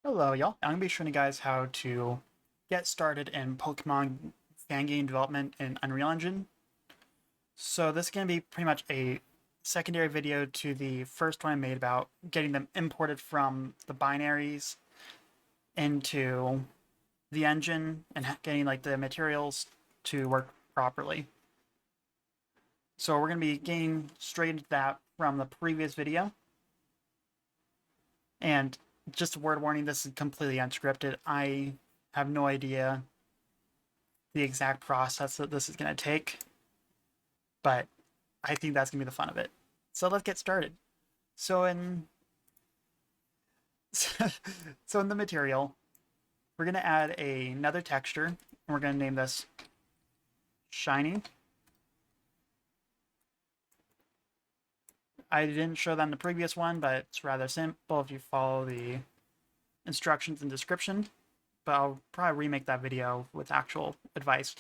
Hello, y'all. I'm going to be showing you guys how to get started in Pokemon fan game development in Unreal Engine. So this is going to be pretty much a secondary video to the first one I made about getting them imported from the binaries into the engine and getting like the materials to work properly. So we're going to be getting straight into that from the previous video. And just a word warning, this is completely unscripted. I have no idea the exact process that this is going to take, but I think that's going to be the fun of it. So let's get started. So in so in the material, we're going to add another texture, and we're going to name this shiny. I didn't show that in the previous one, but it's rather simple if you follow the instructions and description. But I'll probably remake that video with actual advice.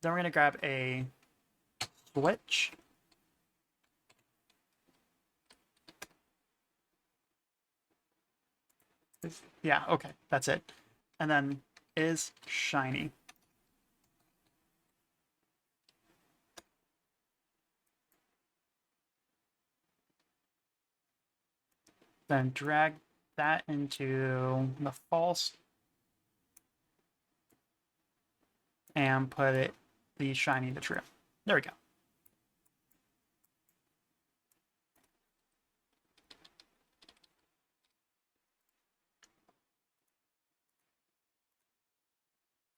Then we're going to grab a switch. Yeah, okay, that's it. And then is shiny. Then drag that into the false and put it the shiny to true. There we go.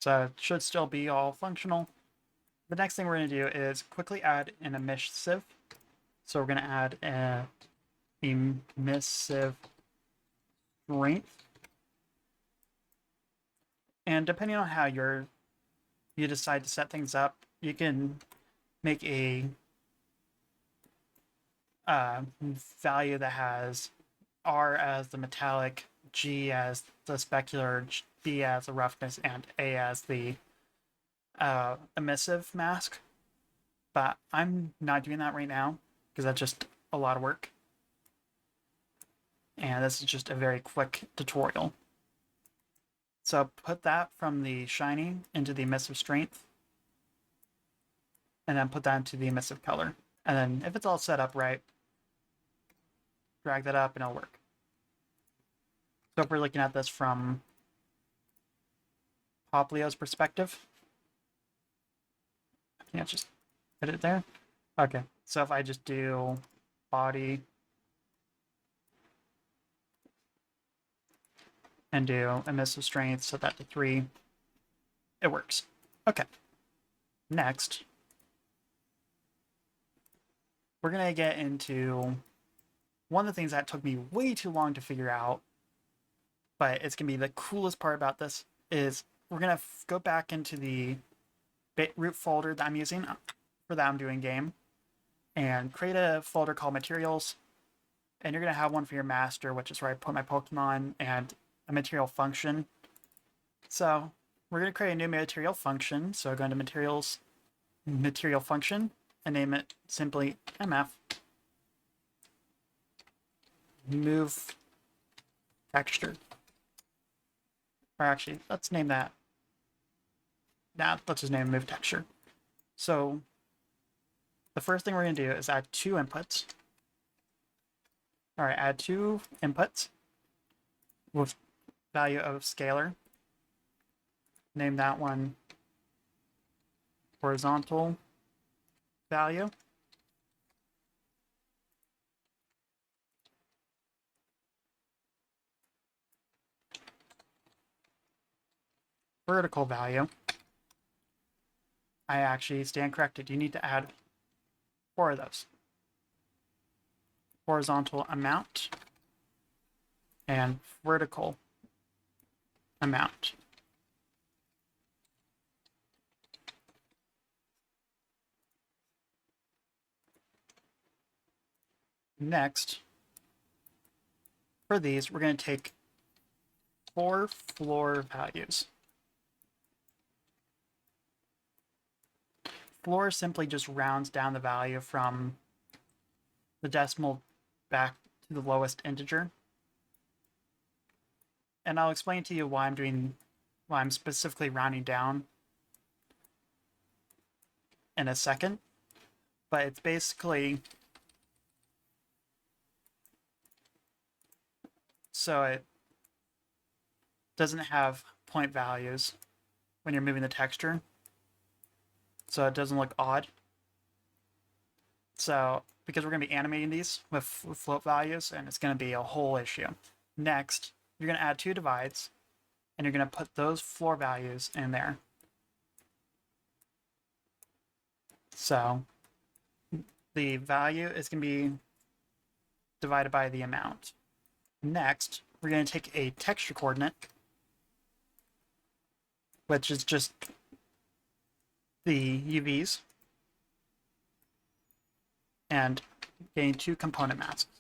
So it should still be all functional. The next thing we're going to do is quickly add an emissive. So we're going to add an emissive strength. And depending on how you decide to set things up, you can make a value that has R as the metallic, G as the specular, B as the roughness, and A as the emissive mask. But I'm not doing that right now because that's just a lot of work. And this is just a very quick tutorial. So put that from the shiny into the emissive strength, and then put that into the emissive color. And then if it's all set up right, drag that up and it'll work. So if we're looking at this from Poplio's perspective, I can't just put it there. Okay, so if I just do body and do emissive strength, set that to 3, it works. Okay, next, we're going to get into one of the things that took me way too long to figure out, but it's going to be the coolest part about this, is we're going to go back into the root folder that I'm using for that I'm doing game and create a folder called materials. And you're going to have one for your master, which is where I put my Pokemon, and a material function. So we're going to create a new material function. So go into materials, material function, and name it simply MF. Move texture. Or actually, let's name that. Nah, let's just name it move texture. So the first thing we're going to do is add 2 inputs. All right, add 2 inputs with value of scalar. Name that one horizontal value. Vertical value. I actually stand corrected. You need to add 4 of those. Horizontal amount and vertical amount. Next, for these, we're going to take 4 floor values. Floor simply just rounds down the value from the decimal back to the lowest integer. And I'll explain to you why I'm specifically rounding down in a second. But it's basically so it doesn't have point values when you're moving the texture, so it doesn't look odd. So because we're going to be animating these with float values, and it's going to be a whole issue. Next, you're going to add 2 divides, and you're going to put those floor values in there. So the value is going to be divided by the amount. Next, we're going to take a texture coordinate, which is just the UVs, and getting 2 component masks.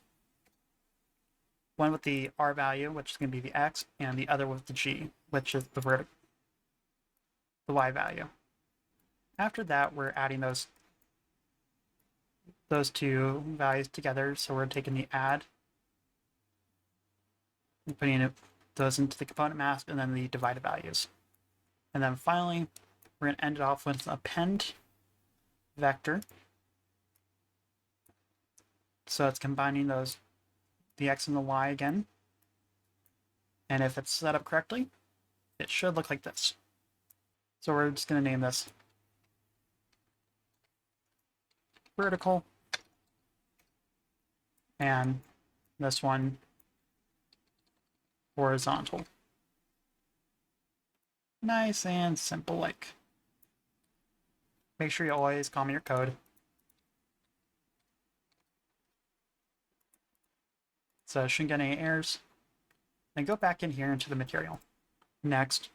One with the R value, which is going to be the X, and the other with the G, which is the Y value. After that, we're adding those 2 values together. So we're taking the add and putting those into the component mask, and then the divided values. And then finally, we're going to end it off with append vector. So it's combining those, the X and the Y again. And if it's set up correctly, it should look like this. So we're just going to name this vertical, and this one horizontal. Nice and simple like. Make sure you always comment your code. So it shouldn't get any errors. Then go back in here into the material. Next,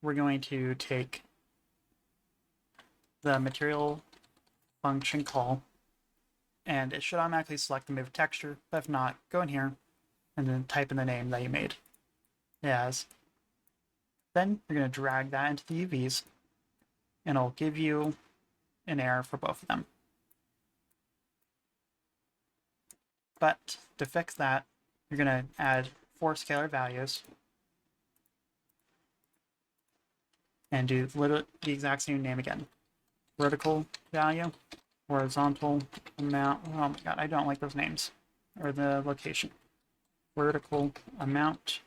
we're going to take the material function call, and it should automatically select the move texture, but if not, go in here and then type in the name that you made as. Then you're going to drag that into the UVs, and it'll give you an error for both of them. But to fix that, you're going to add 4 scalar values and do the exact same name again. Vertical value, horizontal amount. Oh my god, I don't like those names. Or the location. Vertical amount,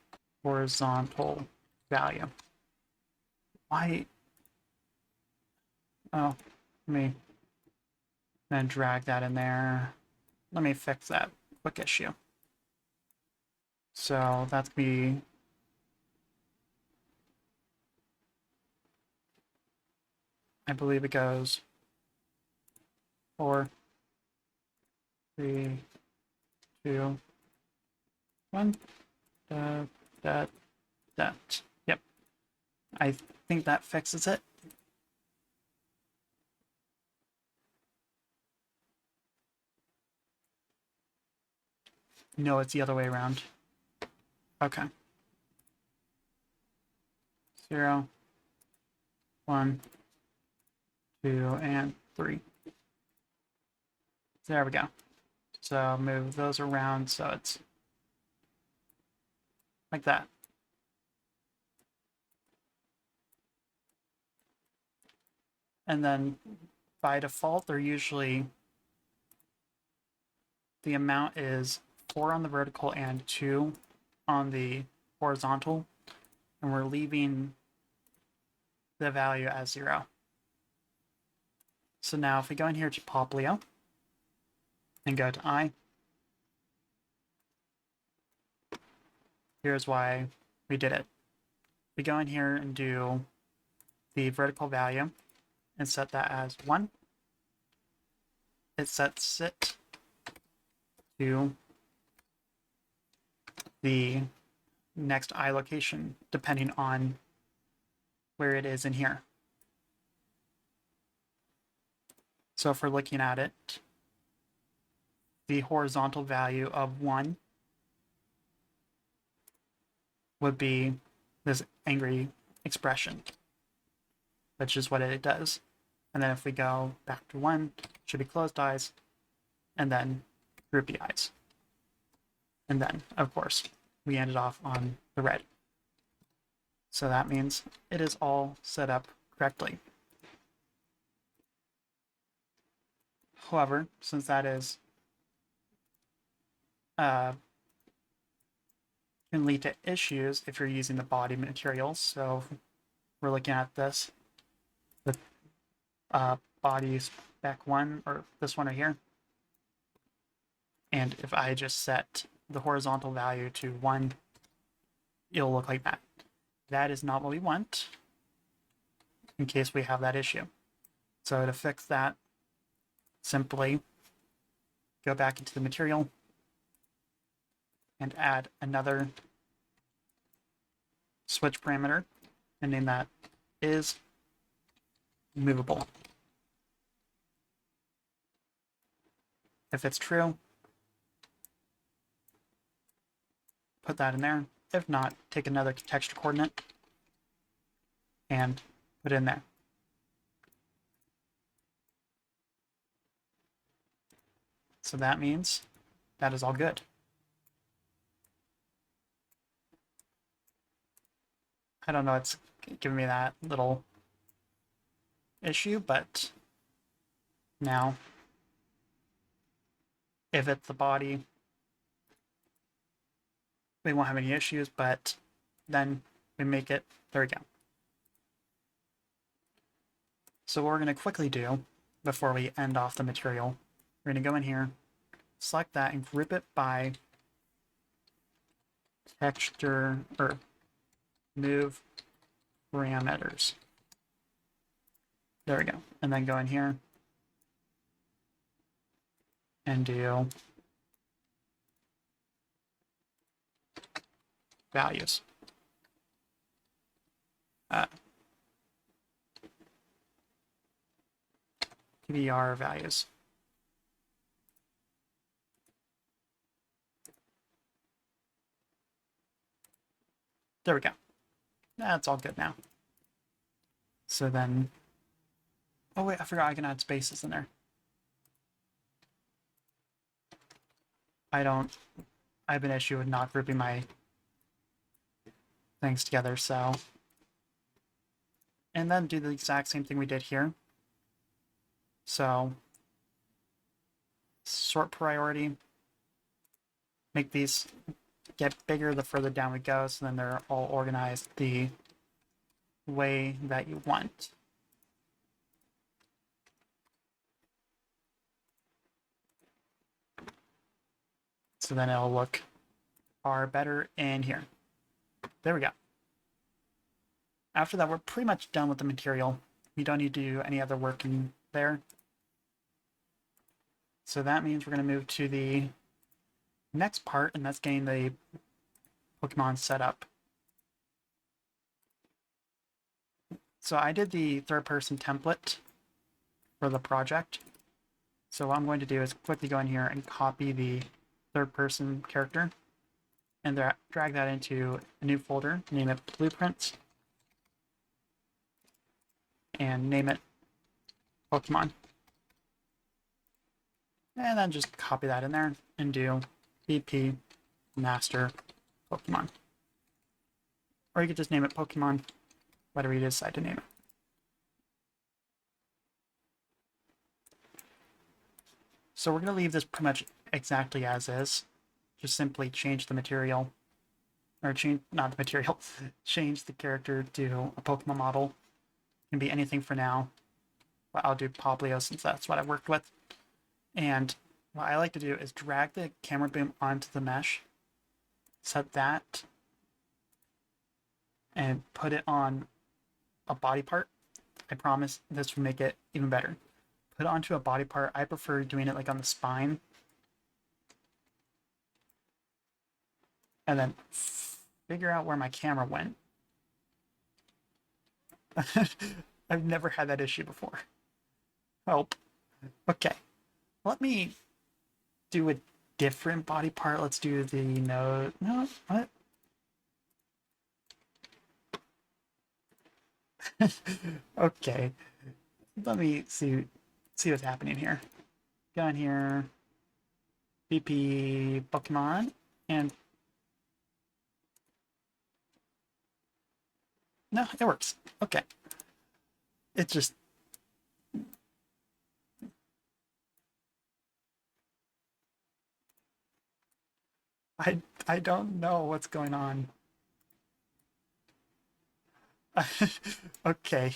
horizontal value. Why? Oh, let me then drag that in there. Let me fix that quick issue. So that's gonna be I believe it goes 4, 3, 2, 1. That. Yep. I think that fixes it. No, it's the other way around. Okay. 0, 1, 2, and 3. There we go. So move those around so it's like that. And then by default, they're usually, the amount is 4 on the vertical and 2 on the horizontal, and we're leaving the value as 0. So now if we go in here to Poplio and go to I, here's why we did it. We go in here and do the vertical value and set that as 1. It sets it to the next I location, depending on where it is in here. So if we're looking at it, the horizontal value of 1 would be this angry expression, which is what it does. And then if we go back to 1, it should be closed eyes, and then droopy eyes. And then, of course, we ended off on the red. So that means it is all set up correctly. However, since that is can lead to issues if you're using the body materials. So we're looking at this, the body spec 1, or this one right here. And if I just set the horizontal value to 1, it'll look like that. That is not what we want in case we have that issue. So to fix that, simply go back into the material and add another switch parameter and name that is movable. If it's true, put that in there. If not, take another texture coordinate and put it in there. So that means that is all good. I don't know, it's giving me that little issue, but now if it's the body, we won't have any issues, but then we make it, there we go. So what we're going to quickly do before we end off the material, we're going to go in here, select that and group it by texture or move parameters. There we go. And then go in here and do values. TBR values. There we go. That's all good now. So then, oh wait, I forgot I can add spaces in there. I have an issue with not grouping my things together, so. And then do the exact same thing we did here. So, sort priority, make these get bigger the further down we go, so then they're all organized the way that you want. So then it'll look far better in here. There we go. After that, we're pretty much done with the material. We don't need to do any other work in there. So that means we're going to move to the next part, and that's getting the Pokemon set up. So I did the third-person template for the project. So what I'm going to do is quickly go in here and copy the third-person character and drag that into a new folder, name it Blueprints, and name it Pokemon. And then just copy that in there and do BP Master Pokemon. Or you could just name it Pokemon, whatever you decide to name it. So we're going to leave this pretty much exactly as is. Just simply change the material, or change, not the material, change the character to a Pokemon model. It can be anything for now, but I'll do Poplio since that's what I worked with. And what I like to do is drag the camera boom onto the mesh, set that, and put it on a body part. I promise this will make it even better. Put it onto a body part. I prefer doing it like on the spine. And then figure out where my camera went. I've never had that issue before. Help. Okay. Let me do a different body part. Let's do the nose. No, what? Okay. Let me see what's happening here. Go in here. BP Pokemon and No, it works. Okay. It just... I don't know what's going on. Okay.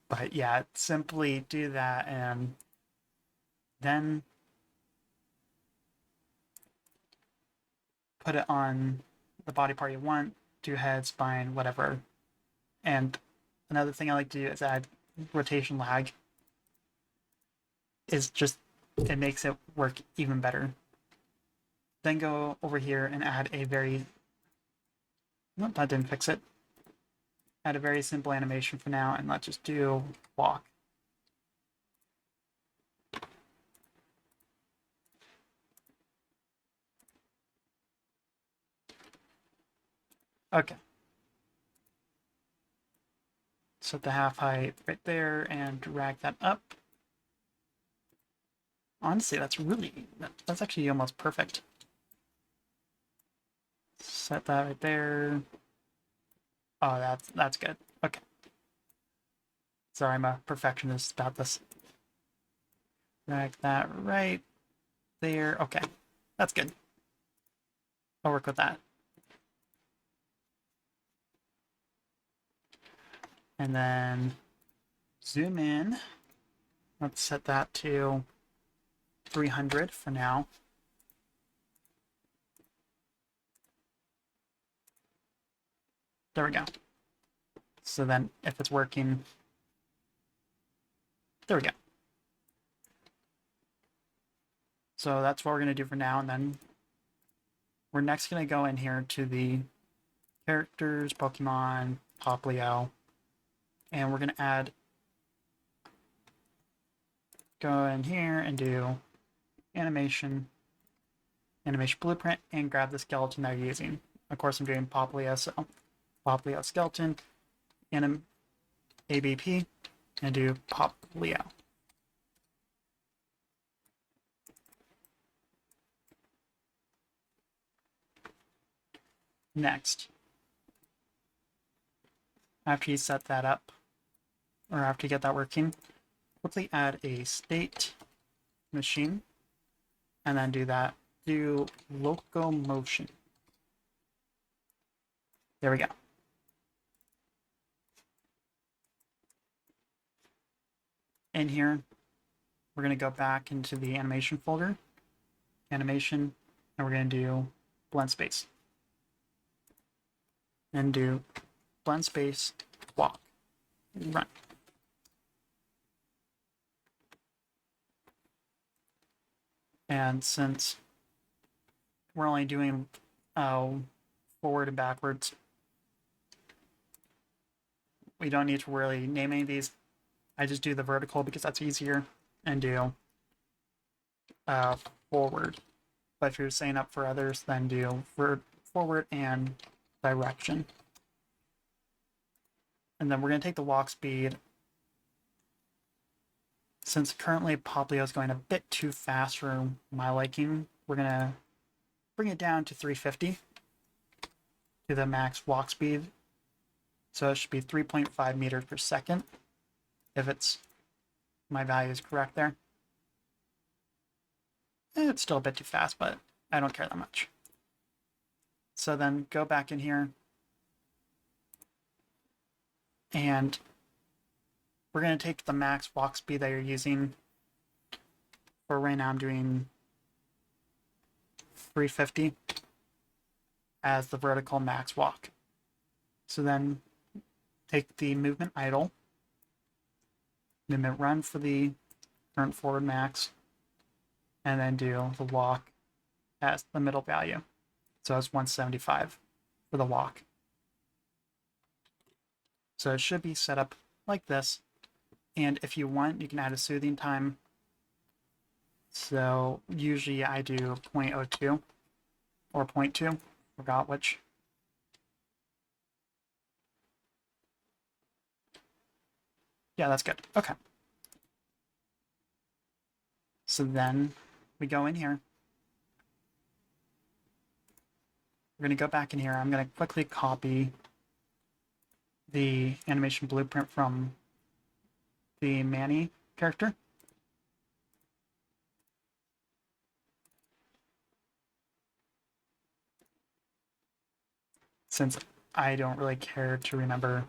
But yeah, simply do that and then put it on the body part you want, do head, spine, whatever. And another thing I like to do is add rotation lag. Is just, it makes it work even better. Then go over here and add a very... Nope, that didn't fix it. Add a very simple animation for now, and let's just do walk. Okay. Set the half height right there and drag that up. Honestly, that's actually almost perfect. Set that right there. Oh, that's good. Okay. Sorry, I'm a perfectionist about this. Drag that right there. Okay, that's good. I'll work with that. And then zoom in. Let's set that to 300 for now. There we go. So then if it's working, there we go. So that's what we're going to do for now. And then we're next going to go in here to the characters, Pokemon, Poplio, and we're going to add, go in here and do animation blueprint, and grab the skeleton that you're using. Of course, I'm doing Poplio, so Poplio skeleton, anim ABP, and do Poplio. Next, after you set that up, or after you get that working, quickly add a state machine, and then do locomotion. There we go. In here, we're going to go back into the animation folder, animation, and we're going to do blend space. And do blend space, walk, run. And since we're only doing forward and backwards, we don't need to really name any of these. I just do the vertical because that's easier, and do forward. But if you're setting up for others, then do forward and direction. And then we're going to take the walk speed. Since currently Poplio is going a bit too fast for my liking, we're going to bring it down to 350 to the max walk speed. So it should be 3.5 meters per second, if my value is correct there. It's still a bit too fast, but I don't care that much. So then go back in here, and we're going to take the max walk speed that you're using. For right now, I'm doing 350 as the vertical max walk. So then take the movement idle, movement run for the current forward max, and then do the walk as the middle value. So it's 175 for the walk. So it should be set up like this. And if you want, you can add a soothing time. So usually I do 0.02 or 0.2, forgot which. Yeah, that's good. Okay. So then we go in here. We're going to go back in here. I'm going to quickly copy the animation blueprint from the Manny character. Since I don't really care to remember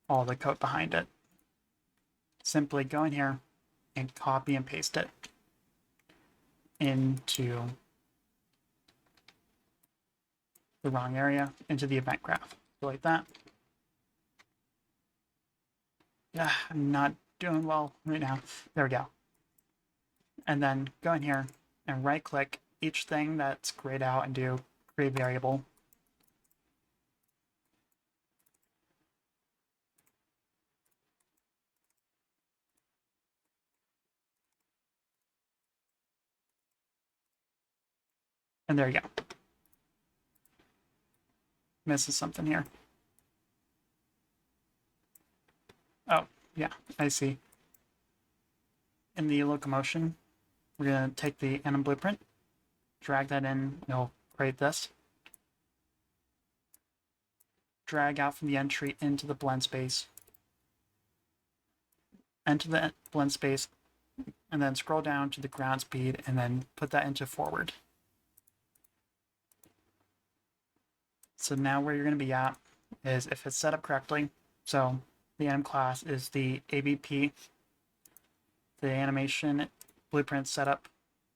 all the code behind it. Simply go in here and copy and paste it into the wrong area, into the event graph. So like that. Yeah, I'm not doing well right now. There we go. And then go in here and right click each thing that's grayed out and do create variable. And there you go. Misses something here. Oh, yeah, I see. In the locomotion, we're going to take the anim blueprint, drag that in, it'll create this. Drag out from the entry into the blend space. Enter the blend space, and then scroll down to the ground speed, and then put that into forward. So now where you're going to be at is if it's set up correctly. So the anim class is the ABP. The animation blueprint set up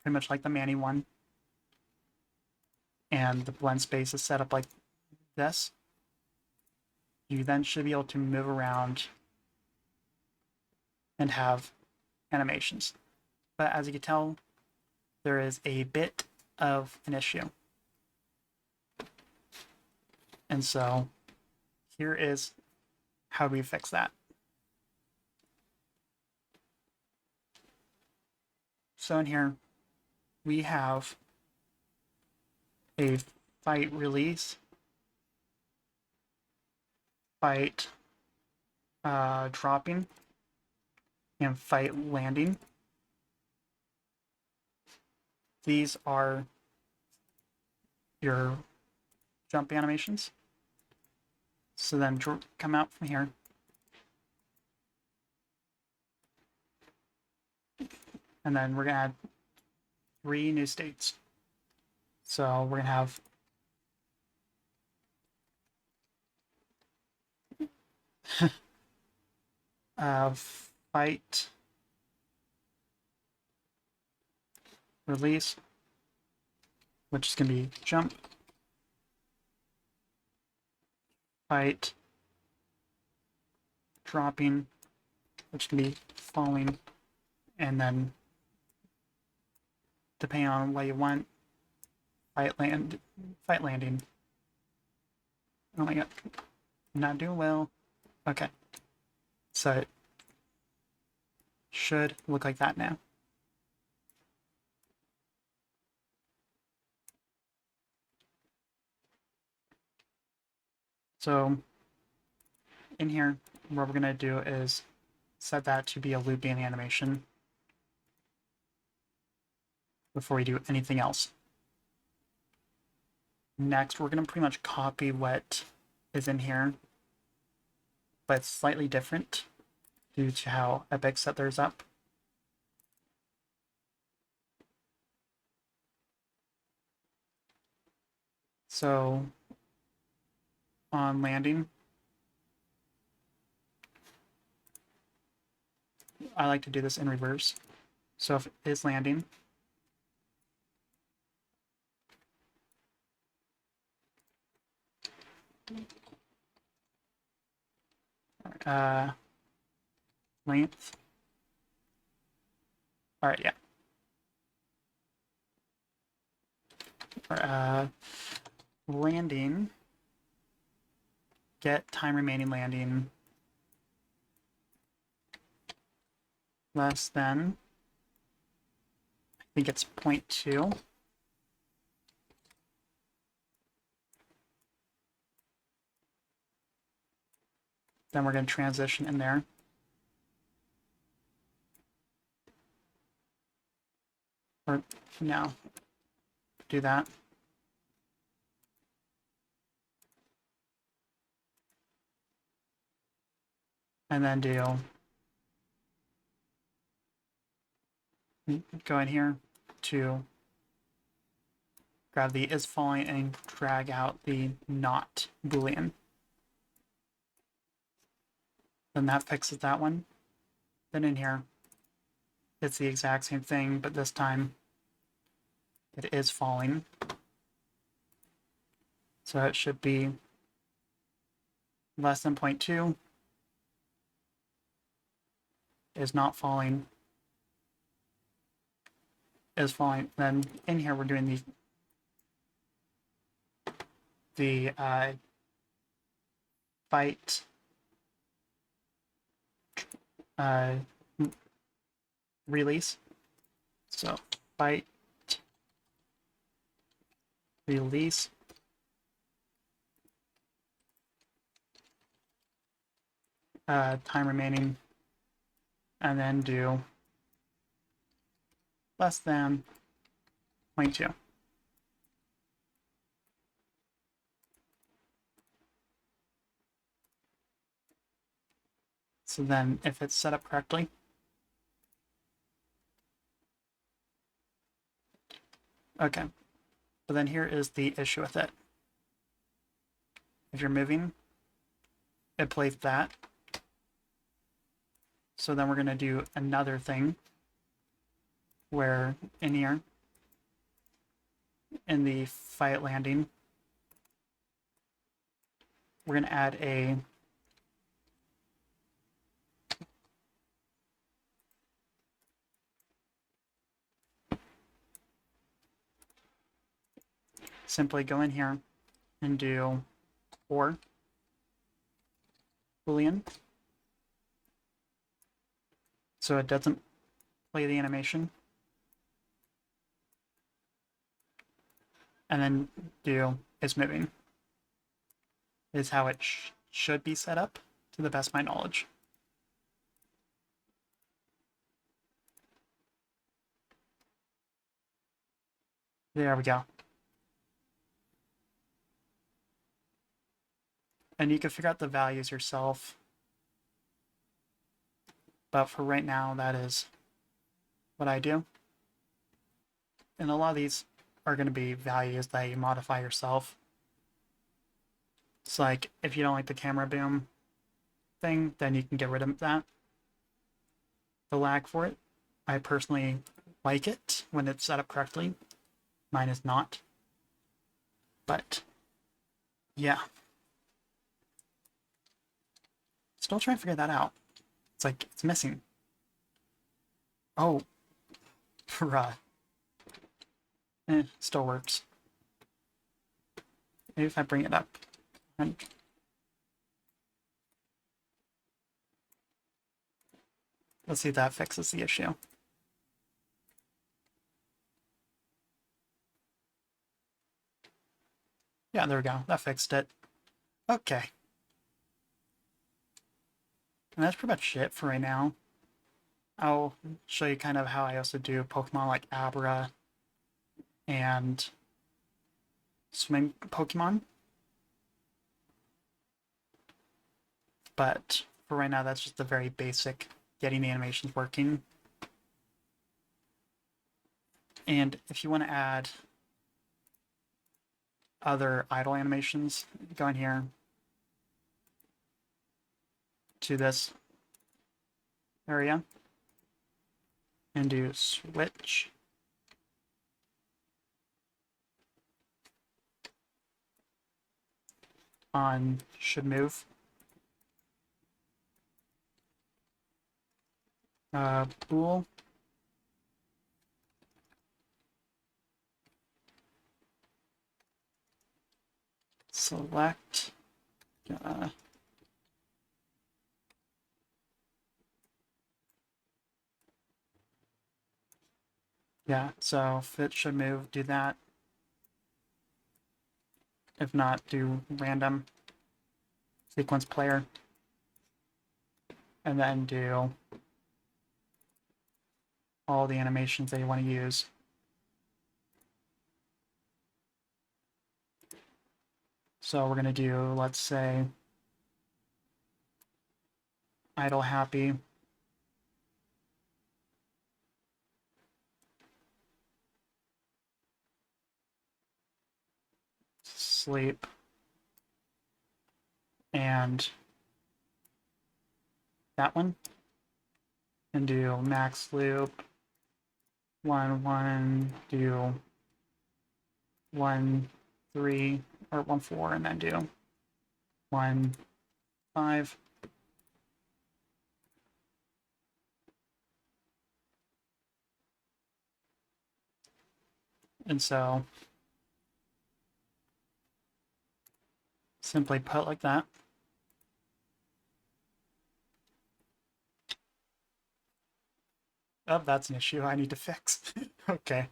pretty much like the Manny one. And the blend space is set up like this. You then should be able to move around and have animations. But as you can tell, there is a bit of an issue. And so here is how we fix that. So in here, we have a fight release, fight dropping, and fight landing. These are your jump animations. So then come out from here. And then we're going to add 3 new states. So we're going to have fight, release, which is going to be jump, fight, dropping, which can be falling, and then depending on what you want, fight landing. Oh my god, not doing well. Okay, so it should look like that now. So in here, what we're going to do is set that to be a looping animation before we do anything else. Next, we're going to pretty much copy what is in here, but it's slightly different due to how Epic set theirs up. So on landing, I like to do this in reverse. So if it is landing, length. All right, yeah. Landing, get time remaining landing less than, I think it's 0.2. Then we're going to transition in there. Or no, do that. and then go in here to grab the is falling and drag out the not boolean. Then that fixes that one. Then in here, it's the exact same thing, but this time it is falling. So it should be less than 0.2 is not falling, is falling. Then in here we're doing the fight release. So fight release time remaining, and then do less than 0.2. So then if it's set up correctly, okay. But then here is the issue with it. If you're moving, it plays that. So then we're going to do another thing where in here, in the fight landing, we're going to add a simply go in here and do or boolean, so it doesn't play the animation, and then do is moving is how it should be set up to the best of my knowledge. There we go. And you can figure out the values yourself, but for right now, that is what I do. And a lot of these are going to be values that you modify yourself. It's like, if you don't like the camera boom thing, then you can get rid of that. The lag for it, I personally like it when it's set up correctly. Mine is not. But, yeah. Still trying to figure that out. It's like, it's missing. Oh. Bruh. Still works. Maybe if I bring it up. And let's see if that fixes the issue. Yeah, there we go. That fixed it. Okay. And that's pretty much it for right now. I'll show you kind of how I also do Pokemon like Abra and swimming Pokemon. But for right now, that's just the very basic getting the animations working. And if you want to add other idle animations, go in here to this area and do switch on should move. Bool. Select. Yeah, so if it should move, do that. If not, do random sequence player. And then do all the animations that you want to use. So we're going to do, let's say, idle happy, sleep, and that one, and do max loop, 1 1, do 1 3 or 1 4, and then do 1 5. And so simply put like that. Oh, that's an issue I need to fix. Okay.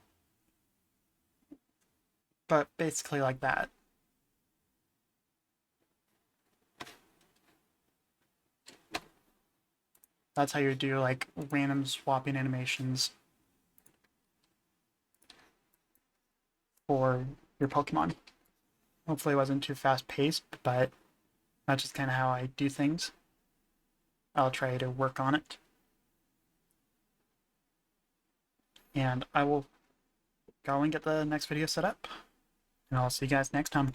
But basically like that. That's how you do like random swapping animations for your Pokemon. Hopefully it wasn't too fast paced, but that's just kind of how I do things. I'll try to work on it. And I will go and get the next video set up. And I'll see you guys next time.